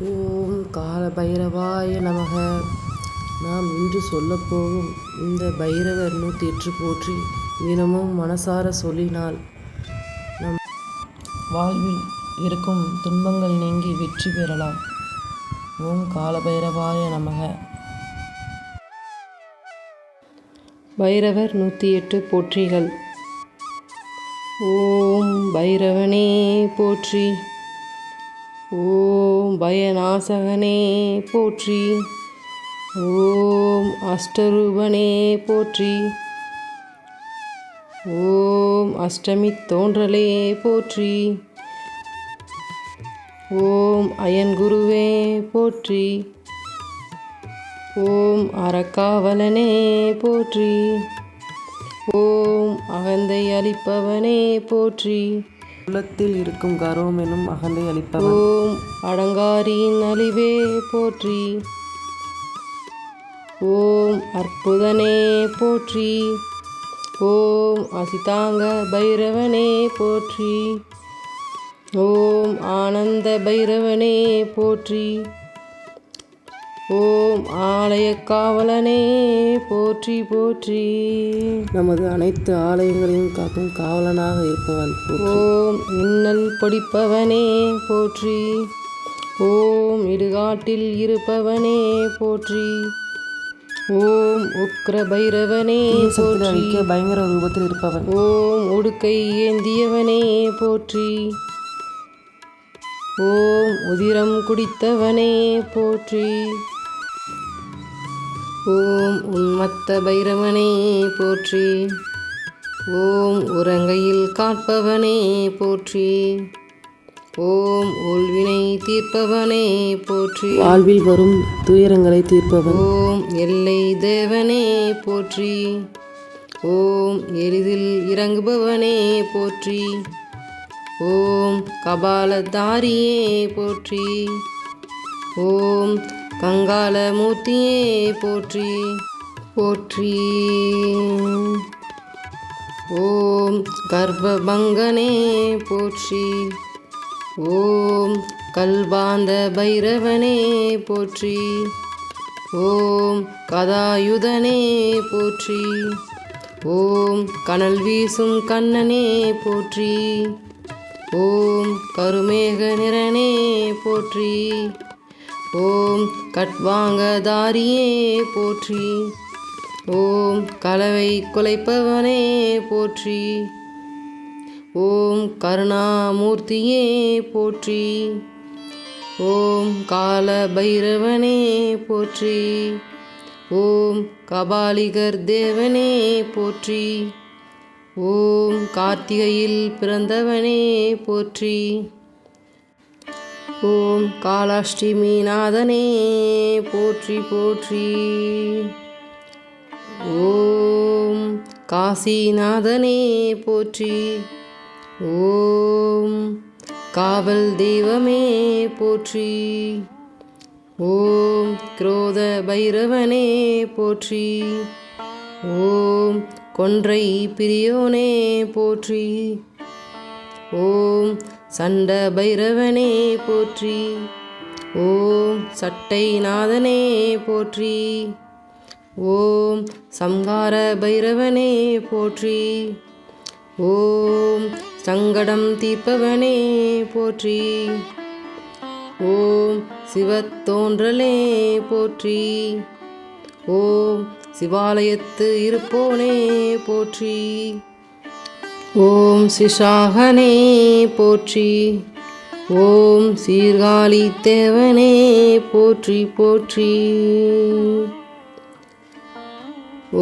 ஓம் கால பைரவாய நமக. நாம் இன்று சொல்லப்போகும் இந்த பைரவர் 108 போற்றி தினமும் மனசார சொல்லினால் நம் வாழ்வில் இருக்கும் துன்பங்கள் நீங்கி வெற்றி பெறலாம். ஓம் கால பைரவாய நமக. பைரவர் 108 போற்றிகள். ஓம் பைரவனே போற்றி. ஓம் பயநாசகனே போற்றி. ஓம் அஷ்டரூபனே போற்றி. ஓம் அஷ்டமி தோன்றலே போற்றி. ஓம் அயன்குருவே போற்றி. ஓம் அறக்காவலனே போற்றி. ஓம் அகந்தை அளிப்பவனே போற்றி. உள்ளத்தில் இருக்கும் கர்வம் எனும் அகந்தை அளிப்பவன். ஓம் அடங்காரியின் அழிவே போற்றி. ஓம் அற்புதனே போற்றி. ஓம் அசிதாங்க பைரவனே போற்றி. ஓம் ஆனந்த பைரவனே போற்றி. ஓம் ஆலய காவலனே போற்றி போற்றி. நமது அனைத்து ஆலயங்களையும் காக்கும் காவலனாக இருப்பவன். ஓம் இன்னல் பொடிப்பவனே போற்றி. ஓம் இடுகாட்டில் இருப்பவனே போற்றி. ஓம் உக்ர பைரவனே போற்றி. பயங்கர ரூபத்தில் இருப்பவன். ஓம் உடுக்கை ஏந்தியவனே போற்றி. ஓம் உதிரம் குடித்தவனே போற்றி. ஓம் உன்மத்த பைரவனே போற்றி. ஓம் உறங்கையில் காட்பவனே போற்றி. ஓம் ஊழ்வினை தீர்ப்பவனே போற்றி. வாழ்வில் வரும் துயரங்களை தீர்ப்பவன். ஓம் எல்லை தேவனே போற்றி. ஓம் எளிதில் இறங்குபவனே போற்றி. ஓம் கபாலதாரியே போற்றி. ஓம் கங்காலமூர்த்தியே போற்றி போற்றி. ஓம் கர்ப்பபங்கனே போற்றி. ஓம் கல்பாந்த பைரவனே போற்றி. ஓம் கதாயுதனே போற்றி. ஓம் கனல் வீசும் கண்ணனே போற்றி. ஓம் கருமேக நிறனே போற்றி. ஓம் கட்வாங்கதாரியே போற்றி. ஓம் கலவை குலைப்பவனே போற்றி. ஓம் கருணாமூர்த்தியே போற்றி. ஓம் கால பைரவனே போற்றி. ஓம் கபாலிகர் தேவனே போற்றி. ஓம் கார்த்திகையில் பிறந்தவனே போற்றி. ஓம் காலாஷ்டிமிநாதனே போற்றி போற்றி. ஓம் காசிநாதனே போற்றி. ஓம் காவல் தெய்வமே போற்றி. ஓம் குரோத பைரவனே போற்றி. ஓம் கொன்றை பிரியோனே போற்றி. ஓம் சண்ட பைரவனே போற்றி. ஓம் சட்டைநாதனே போற்றி. ஓம் சம்ஹார பைரவனே போற்றி. ஓம் சங்கடம் தீர்ப்பவனே போற்றி. ஓம் சிவத்தோன்றலே போற்றி. ஓம் சிவாலயத்து இருப்போனே போற்றி. ஓம் சிஷாகனே போற்றி. ஓம் சீர்காழி தேவனே போற்றி போற்றி.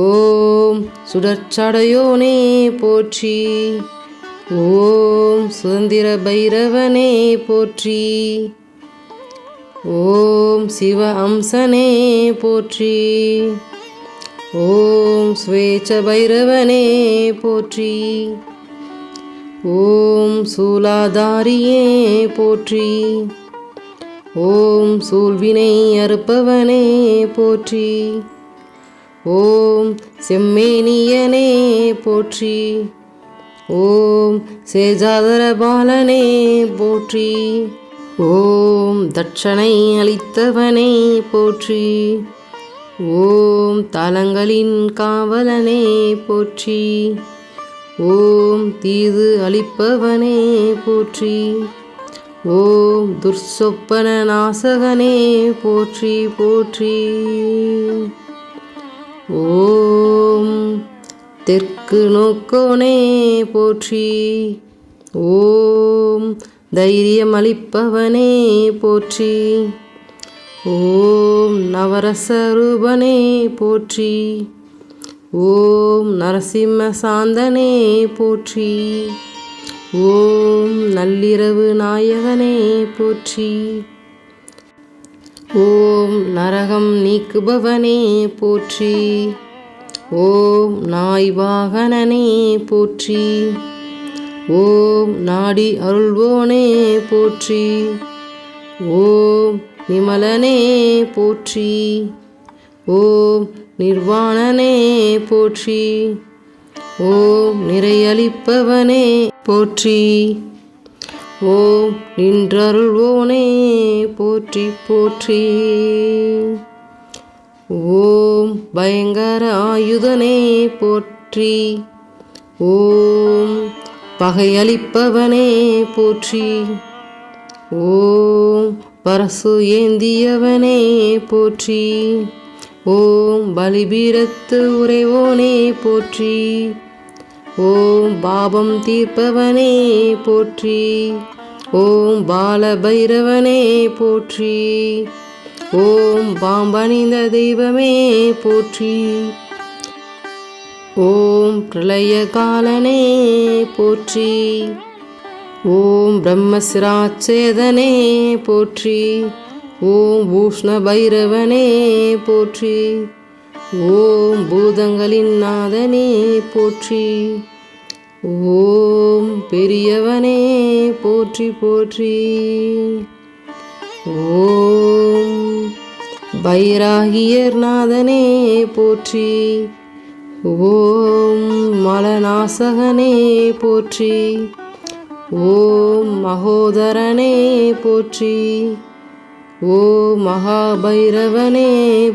ஓம் சுடற்சடையோனே போற்றி. ஓம் சுதந்திர பைரவனே போற்றி. ஓம் சிவ அம்சனே போற்றி. ஓம் ஸ்வேச்ச பைரவனே போற்றி. ஓம் சூலாதாரியே போற்றி. ஓம் சூழ்வினை அறுப்பவனே போற்றி. ஓம் செம்மேனியனே போற்றி. ஓம் சேஜாதர பாலனே போற்றி. ஓம் தட்சணை அளித்தவனே போற்றி. ஓம் தலங்களின் காவலனே போற்றி. ஓம் தீது அளிப்பவனே போற்றி. ஓம் துர்சொப்பன நாசகனே போற்றி போற்றி. ஓம் தெற்கு நோக்கோனே போற்றி. ஓம் தைரியம் அளிப்பவனே போற்றி. ஓம் நவரசரூபனே போற்றி. ஓம் நரசிம்ம சாந்தனே போற்றி. ஓம் நள்ளிரவு நாயகனே போற்றி. ஓம் நரகம் நீக்குபவனே போற்றி. ஓம் நாய்வாகனனே போற்றி. ஓம் நாடி அருள்வோனே போற்றி. ஓம் நிமலனே போற்றி. ஓம் நிர்வாணனே போற்றி. ஓம் நிறையளிப்பவனே போற்றி. ஓம் நின்றருள்வோனே போற்றி போற்றி. ஓம் பயங்கர ஆயுதனே போற்றி. ஓம் பகையளிப்பவனே போற்றி. ஓம் பரசு ஏந்தியவனே போற்றி. ஓம் பலிபீடத்து உறைவோனே போற்றி. ஓம் பாபம் தீர்ப்பவனே போற்றி. ஓம் பாலபைரவனே போற்றி. ஓம் பாம்பணிந்த தெய்வமே போற்றி. ஓம் பிரளய காலனே போற்றி. ஓம் பிரம்மசிராச்சேதனே போற்றி. ஓம் பூஷ்ண பைரவனே போற்றி. ஓம் பூதங்களின் நாதனே போற்றி. ஓம் பெரியவனே போற்றி போற்றி. ஓம் பைராகியர் நாதனே போற்றி. ஓம் மலநாசகனே போற்றி. ஓம் மகோதரனே போற்றி. ஓம் மகாபைரவனே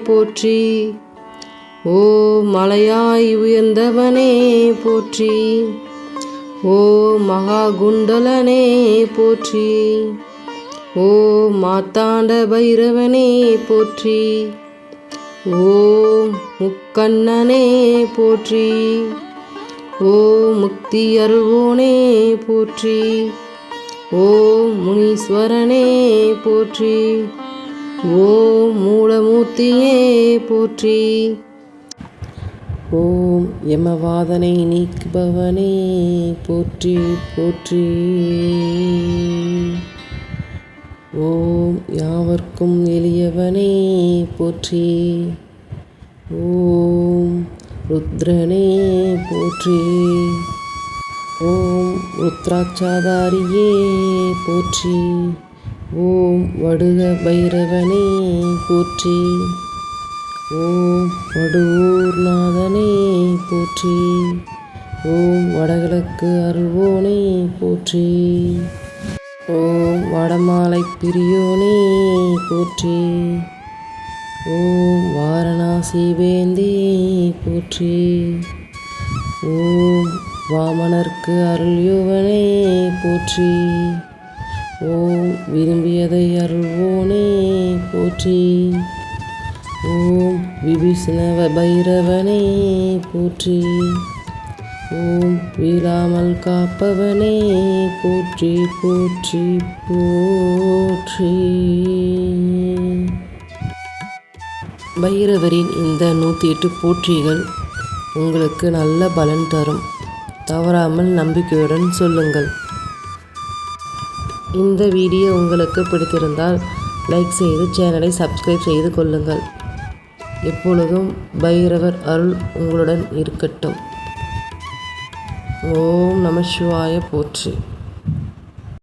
போற்றி. ஓம் மலையாய் உயர்ந்தவனே போற்றி. ஓம் மகாகுண்டலனே போற்றி. ஓம் மாத்தாண்ட பைரவனே போற்றி. ஓம் முக்கண்ணனே போற்றி. ஓம் முக்தி அருள்வோனே போற்றி. ஓம் முனீஸ்வரனே போற்றி. ஓம் மூலமூர்த்தியே போற்றி. ஓம் யமவாதனை நீக்குபவனே போற்றி போற்றி. ஓம் யாவர்க்கும் எளியவனே போற்றி. ஓம் ருத்ரனே போற்றி. ஓம் ருத்ராட்சாதாரியே போற்றி. ஓம் வடுக பைரவனே போற்றி. ஓம் வடுவூர்நாதனே போற்றி. ஓம் வடகிழக்கு அருள்வோனே போற்றி. ஓம் வடமாலை பிரியோனே போற்றி. ஓம் வாரணாசி வேந்தே போற்றி. ஓம் வாமனர்க்கு அருள்யோவனே போற்றி. ஓம் விரும்பியதை அருள்வோனே போற்றி. ஓம் விபீஷண பைரவனே போற்றி. ஓம் வீழாமல் காப்பவனே போற்றி போற்றி போற்றி. பைரவரின் இந்த 108 போற்றிகள் உங்களுக்கு நல்ல பலன் தரும். தவறாமல் நம்பிக்கையுடன் சொல்லுங்கள். இந்த வீடியோ உங்களுக்கு பிடித்திருந்தால் லைக் செய்து சேனலை சப்ஸ்கிரைப் செய்து கொள்ளுங்கள். எப்பொழுதும் பைரவர் அருள் உங்களுடன் இருக்கட்டும். ஓம் நம சிவாய போற்றி.